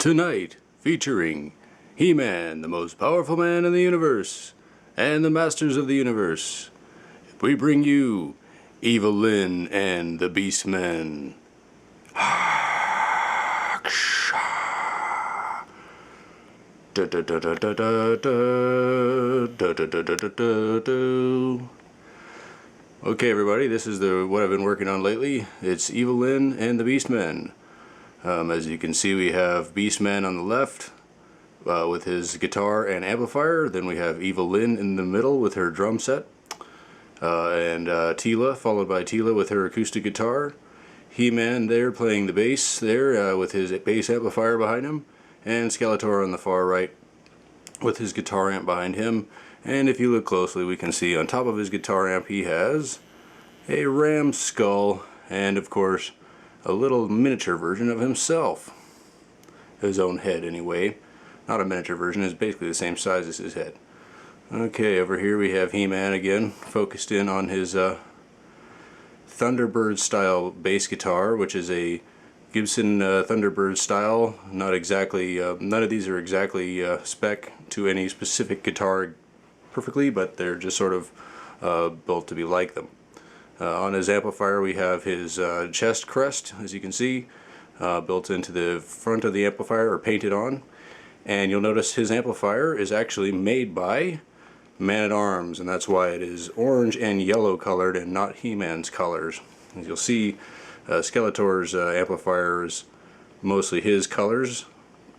Tonight, featuring He-Man, the most powerful man in the universe, and the Masters of the Universe, we bring you Evil-Lyn and The Beastmen. Okay, everybody, this is what I've been working on lately. It's Evil-Lyn and The Beastmen. As you can see, we have Beastman on the left with his guitar and amplifier. Then we have Evil-Lyn in the middle with her drum set. And Teela, followed by Teela with her acoustic guitar. He-Man there playing the bass there with his bass amplifier behind him. And Skeletor on the far right with his guitar amp behind him. And if you look closely, we can see on top of his guitar amp he has a ram's skull and, of course, a little miniature version of himself. His own head, anyway. Not a miniature version, it's basically the same size as his head. Okay, over here we have He-Man again, focused in on his Thunderbird style bass guitar, which is a Gibson Thunderbird style. Not exactly, none of these are exactly spec to any specific guitar perfectly, but they're just sort of built to be like them. On his amplifier we have his chest crest, as you can see, built into the front of the amplifier, or painted on. And you'll notice his amplifier is actually made by Man-at-Arms, and that's why it is orange and yellow colored and not He-Man's colors. As you'll see, Skeletor's amplifier is mostly his colors,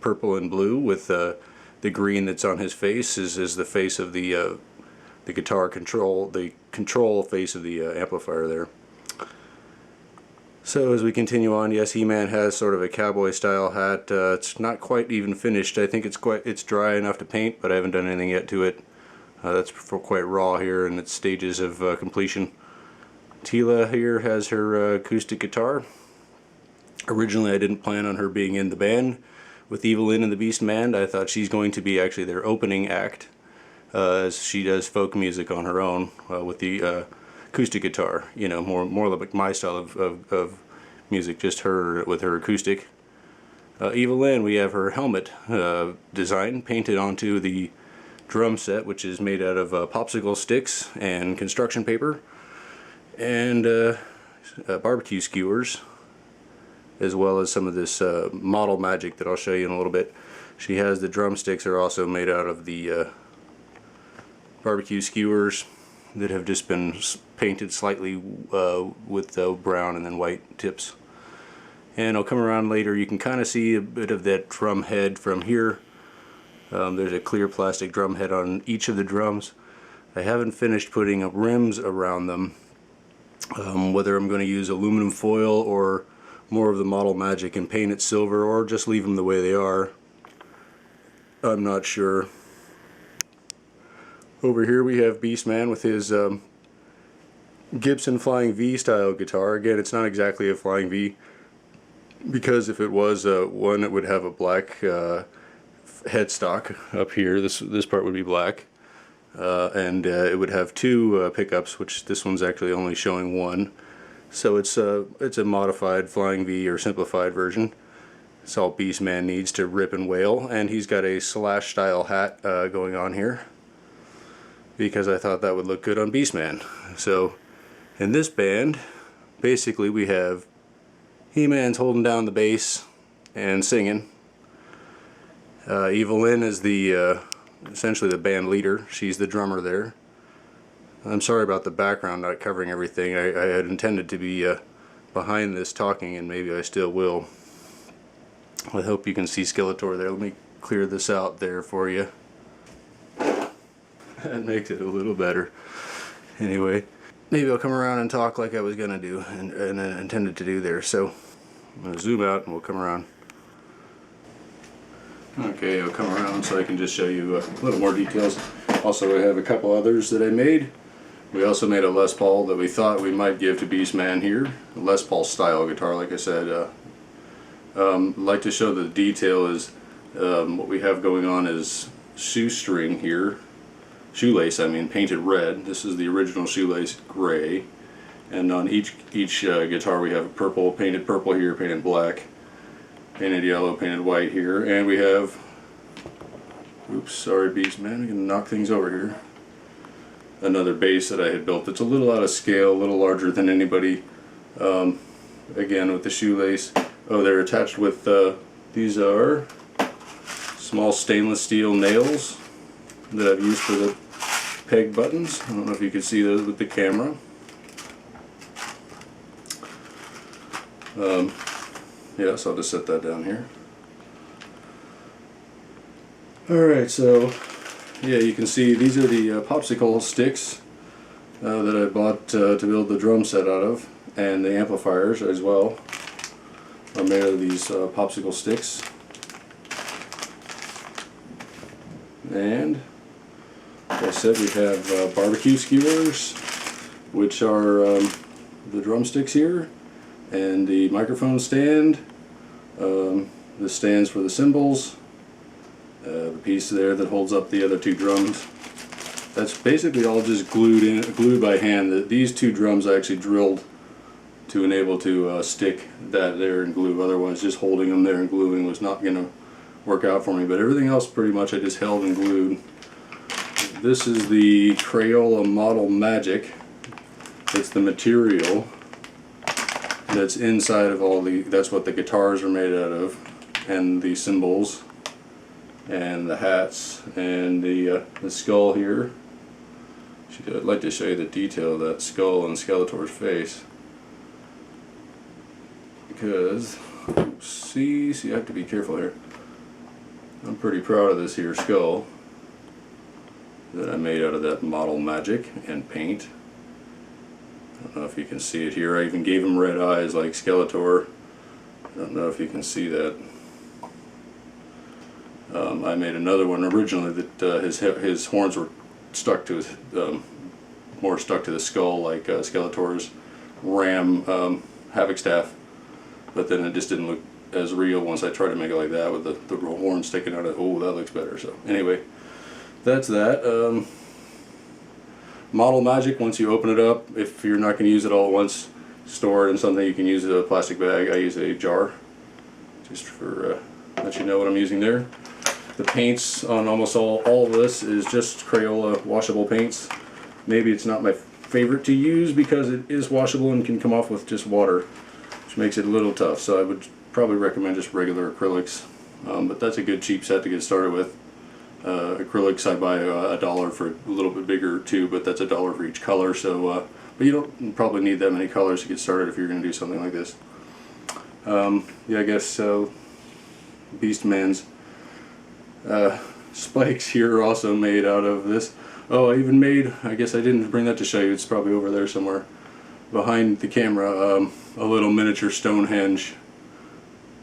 purple and blue, with the green that's on his face is the face of the guitar control, the control face of the amplifier there. So as we continue on, yes, He-Man has sort of a cowboy style hat. It's not quite even finished. I think it's dry enough to paint, but I haven't done anything yet to it. That's quite raw here in its stages of completion. Teela here has her acoustic guitar. Originally I didn't plan on her being in the band with Evil-Lyn and The Beastmen. I thought she's going to be actually their opening act, as she does folk music on her own with the acoustic guitar. You know, more like my style of music, just her with her acoustic. Evil-Lyn, we have her helmet design painted onto the drum set, which is made out of popsicle sticks and construction paper and barbecue skewers, as well as some of this model magic that I'll show you in a little bit. She has the drumsticks are also made out of the barbecue skewers that have just been painted slightly with brown and then white tips. And I'll come around later, you can kind of see a bit of that drum head from here. There's a clear plastic drum head on each of the drums. I haven't finished putting up rims around them. Whether I'm going to use aluminum foil or more of the model magic and paint it silver, or just leave them the way they are, I'm not sure. Over here we have Beastman with his Gibson Flying V style guitar. Again, it's not exactly a Flying V, because if it was one, it would have a black headstock up here. This part would be black, and it would have two pickups, which this one's actually only showing one. So it's a modified Flying V or simplified version. It's all Beastman needs to rip and wail, and he's got a Slash style hat going on here, because I thought that would look good on Beastman. So in this band, basically we have He-Man's holding down the bass and singing. Evil-Lyn is essentially the band leader. She's the drummer there. I'm sorry about the background not covering everything. I had intended to be behind this talking, and maybe I still will. I hope you can see Skeletor there. Let me clear this out there for you. That makes it a little better. Anyway, maybe I'll come around and talk like I was going to do and intended to do there. So I'm going to zoom out and we'll come around. Okay, I'll come around so I can just show you a little more details. Also, I have a couple others that I made. We also made a Les Paul that we thought we might give to Beastman here. A Les Paul style guitar, like I said. I'd like to show the detail is what we have going on is shoestring here. Shoelace, I mean, painted red. This is the original shoelace gray. And on each guitar we have purple, painted purple here, painted black. painted yellow, painted white here, and we have, oops, sorry Beastman, I'm going to knock things over here, another base that I had built. It's a little out of scale, a little larger than anybody, again with the shoelace. Oh, they're attached with, these are small stainless steel nails that I've used for the peg buttons. I don't know if you can see those with the camera. Yeah, so I'll just set that down here. Alright, so yeah, you can see these are the popsicle sticks that I bought to build the drum set out of, and the amplifiers as well are made out of these popsicle sticks. And like I said, we have barbecue skewers, which are the drumsticks here, and the microphone stand. This stands for the cymbals. The piece there that holds up the other two drums. That's basically all just glued by hand. These two drums I actually drilled to enable to stick that there and glue. Otherwise, just holding them there and gluing was not going to work out for me. But everything else pretty much I just held and glued. This is the Crayola Model Magic. It's the material that's inside of all the, that's what the guitars are made out of, and the cymbals, and the hats, and the skull here. I'd like to show you the detail of that skull and Skeletor's face, because, see, I have to be careful here. I'm pretty proud of this here skull that I made out of that Model Magic and paint. I don't know if you can see it here. I even gave him red eyes like Skeletor. I don't know if you can see that. I made another one originally that his horns were stuck to his, more stuck to the skull like Skeletor's ram havoc staff, but then it just didn't look as real once I tried to make it like that with the horn sticking out of it. Oh, that looks better. So anyway, that's that. Model Magic, once you open it up, if you're not going to use it all at once, store it in something. You can use a plastic bag. I use a jar, just for let you know what I'm using there. The paints on almost all of this is just Crayola washable paints. Maybe it's not my favorite to use because it is washable and can come off with just water, which makes it a little tough. So I would probably recommend just regular acrylics. But that's a good cheap set to get started with. Acrylics I buy $1 for a little bit bigger too, but that's $1 for each color. So, but you don't probably need that many colors to get started if you're going to do something like this. Yeah, I guess Beastman's spikes here are also made out of this. Oh, I even made, I guess I didn't bring that to show you, it's probably over there somewhere behind the camera, a little miniature Stonehenge,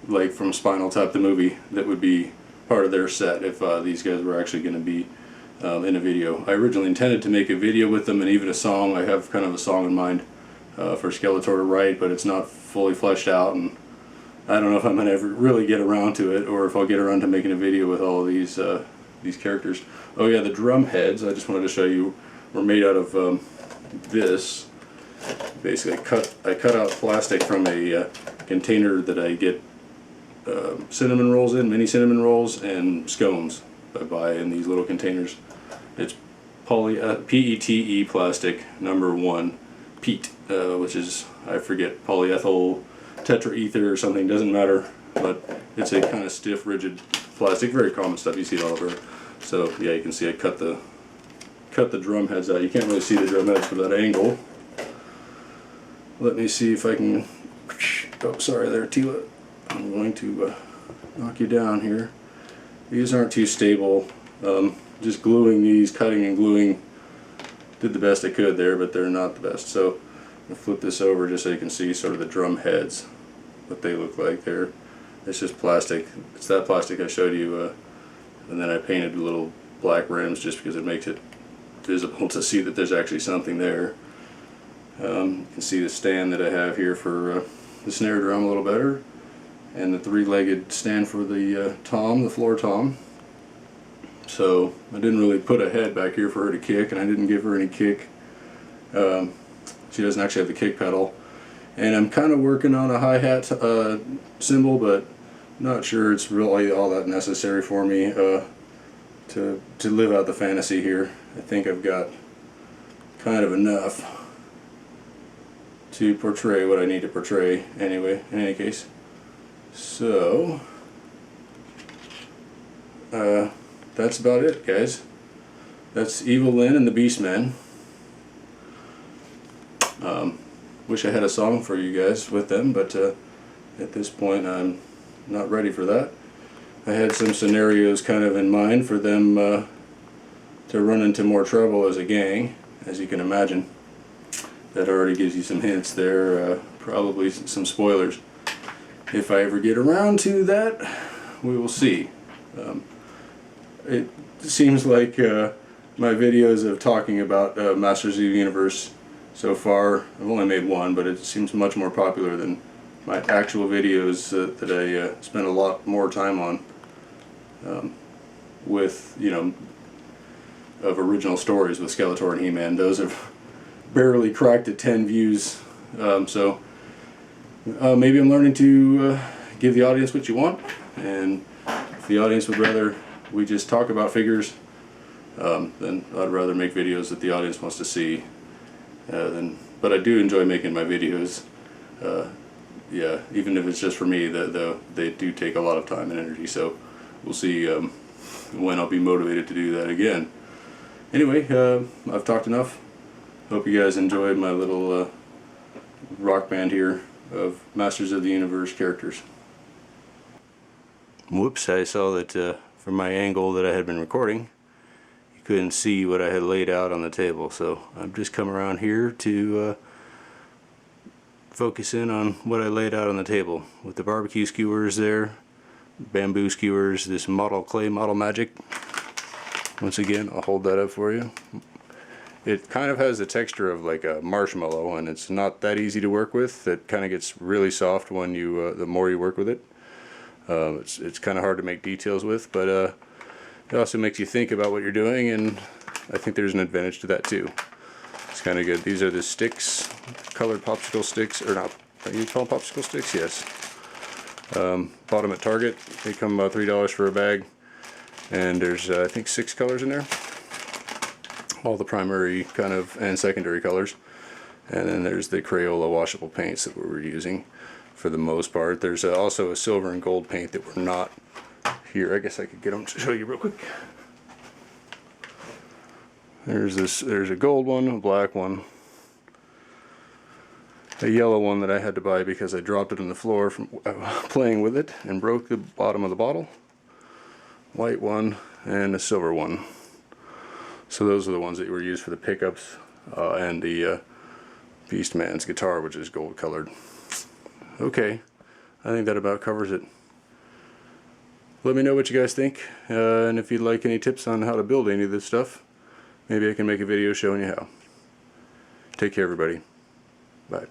like from Spinal Tap the movie, that would be part of their set if these guys were actually going to be in a video. I originally intended to make a video with them and even a song. I have kind of a song in mind for Skeletor to write, but it's not fully fleshed out, and I don't know if I'm going to ever really get around to it, or if I'll get around to making a video with all of these characters. Oh yeah, the drum heads, I just wanted to show you, were made out of this. Basically, I cut out plastic from a container that I get cinnamon rolls in, mini cinnamon rolls, and scones I buy in these little containers. It's PETE plastic #1, PETE, which is, I forget, polyethyl tetraether or something, doesn't matter, but it's a kind of stiff, rigid plastic, very common stuff, you see it all over. So yeah, you can see I cut the drum heads out. You can't really see the drum heads from that angle. Let me see if I can, oh sorry there Teela, I'm going to knock you down here. These aren't too stable. Just gluing these, cutting and gluing, did the best I could there, but they're not the best. So I'm going to flip this over just so you can see sort of the drum heads, what they look like there. It's just plastic. It's that plastic I showed you, and then I painted little black rims just because it makes it visible to see that there's actually something there. You can see the stand that I have here for the snare drum a little better, and the three-legged stand for the tom, the floor tom. So I didn't really put a head back here for her to kick, and I didn't give her any kick. She doesn't actually have the kick pedal. And I'm kind of working on a hi-hat cymbal, but not sure it's really all that necessary for me to live out the fantasy here. I think I've got kind of enough to portray what I need to portray anyway, in any case. So, that's about it, guys. That's Evil-Lyn and The Beastmen. Wish I had a song for you guys with them, but at this point I'm not ready for that. I had some scenarios kind of in mind for them to run into more trouble as a gang, as you can imagine. That already gives you some hints there, probably some spoilers. If I ever get around to that, we will see. It seems like my videos of talking about Masters of the Universe so far, I've only made one, but it seems much more popular than my actual videos that I spend a lot more time on with, you know, of original stories with Skeletor and He-Man. Those have barely cracked at 10 views, so maybe I'm learning to give the audience what you want, and if the audience would rather we just talk about figures, then I'd rather make videos that the audience wants to see. But I do enjoy making my videos. Yeah, even if it's just for me, they do take a lot of time and energy, so we'll see when I'll be motivated to do that again. Anyway, I've talked enough. Hope you guys enjoyed my little rock band here of Masters of the Universe characters. Whoops, I saw that from my angle that I had been recording, you couldn't see what I had laid out on the table, so I've just come around here to focus in on what I laid out on the table with the barbecue skewers there, bamboo skewers, this model clay model magic. Once again, I'll hold that up for you. It kind of has the texture of like a marshmallow, and it's not that easy to work with. It kind of gets really soft when you the more you work with it. It's kind of hard to make details with, but it also makes you think about what you're doing, and I think there's an advantage to that too. It's kind of good. These are the sticks, colored popsicle sticks, or not, are you call them popsicle sticks? Yes. Bought them at Target. They come about $3 for a bag, and there's I think 6 colors in there. All the primary kind of and secondary colors. And then there's the Crayola washable paints that we're using for the most part. There's also a silver and gold paint that we're not here. I guess I could get them to show you real quick. There's a gold one, a black one, a yellow one that I had to buy because I dropped it on the floor from playing with it and broke the bottom of the bottle, white one, and a silver one. So those are the ones that were used for the pickups and the Beastman's guitar, which is gold colored. Okay, I think that about covers it. Let me know what you guys think, and if you'd like any tips on how to build any of this stuff, maybe I can make a video showing you how. Take care, everybody. Bye.